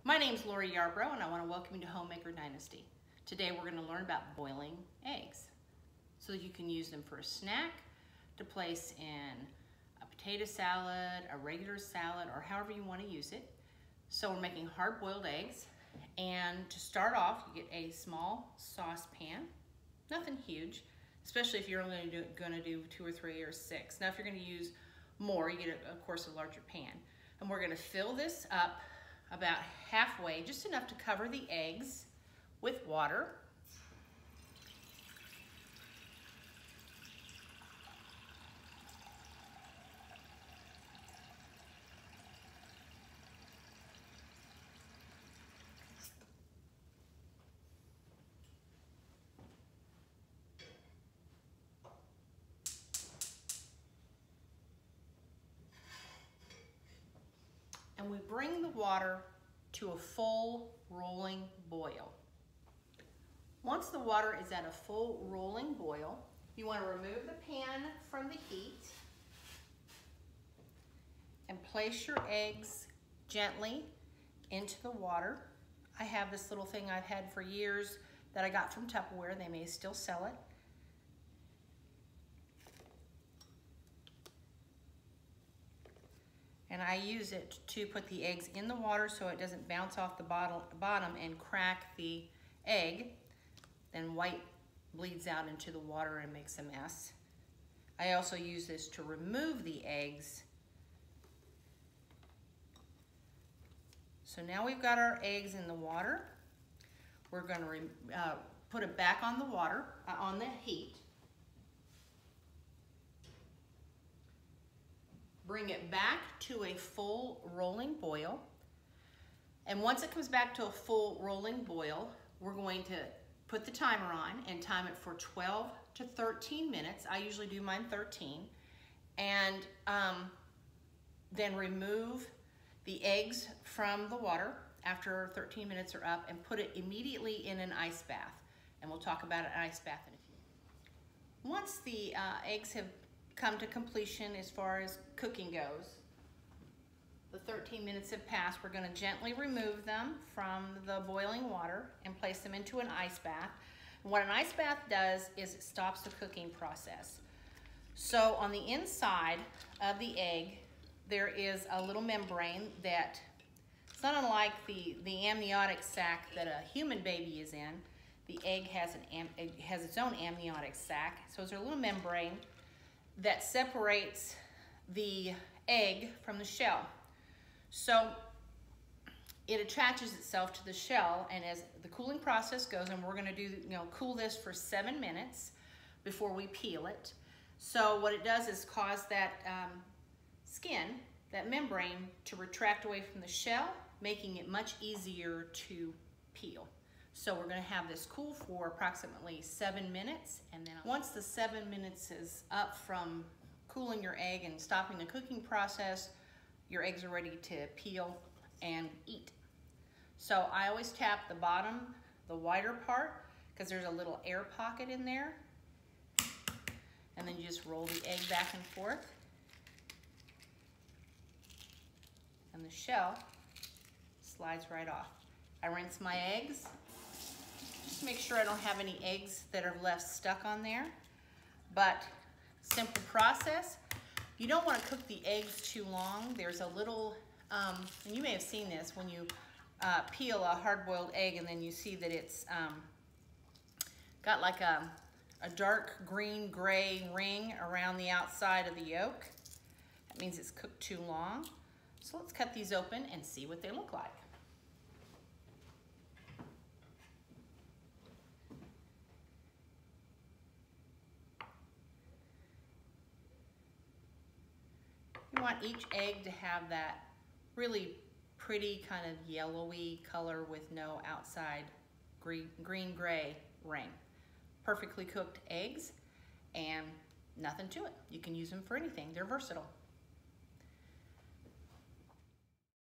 My name's Lori Yarbrough and I want to welcome you to Homemaker Dynasty. Today we're going to learn about boiling eggs so that you can use them for a snack, to place in a potato salad, a regular salad, or however you want to use it. So we're making hard-boiled eggs, and to start off you get a small saucepan, nothing huge, especially if you're only going to do 2 or 3 or 6. Now if you're going to use more, you get of course a larger pan. And we're going to fill this up about halfway, just enough to cover the eggs with water. And we bring the water to a full rolling boil. Once the water is at a full rolling boil, you want to remove the pan from the heat and place your eggs gently into the water. I have this little thing I've had for years that I got from Tupperware. They may still sell it. And I use it to put the eggs in the water so it doesn't bounce off the bottom and crack the egg. Then white bleeds out into the water and makes a mess. I also use this to remove the eggs. So now we've got our eggs in the water. We're going to put it back on the water, on the heat. Bring it back to a full rolling boil. And once it comes back to a full rolling boil, we're going to put the timer on and time it for 12 to 13 minutes. I usually do mine 13. And then remove the eggs from the water after 13 minutes are up and put it immediately in an ice bath. And we'll talk about an ice bath in a few. Once the eggs have come to completion as far as cooking goes, the 13 minutes have passed, we're going to gently remove them from the boiling water and place them into an ice bath. And what an ice bath does is it stops the cooking process. So on the inside of the egg there is a little membrane that, it's not unlike the amniotic sac that a human baby is in. The egg has its own amniotic sac, so it's a little membrane that separates the egg from the shell. So it attaches itself to the shell, and as the cooling process goes, and we're going to cool this for 7 minutes before we peel it. So what it does is cause that skin, that membrane, to retract away from the shell, making it much easier to peel. So we're going to have this cool for approximately 7 minutes, and then once the 7 minutes is up from cooling your egg and stopping the cooking process, your eggs are ready to peel and eat. So I always tap the bottom, the wider part, because there's a little air pocket in there, and then you just roll the egg back and forth, and the shell slides right off. I rinse my eggs. Just make sure I don't have any eggs that are left stuck on there. But simple process. You don't want to cook the eggs too long. There's a little, and you may have seen this when you peel a hard-boiled egg and then you see that it's got like a dark green gray ring around the outside of the yolk. That means it's cooked too long. So let's cut these open and see what they look like. You want each egg to have that really pretty kind of yellowy color with no outside green-gray ring. Perfectly cooked eggs and nothing to it. You can use them for anything. They're versatile.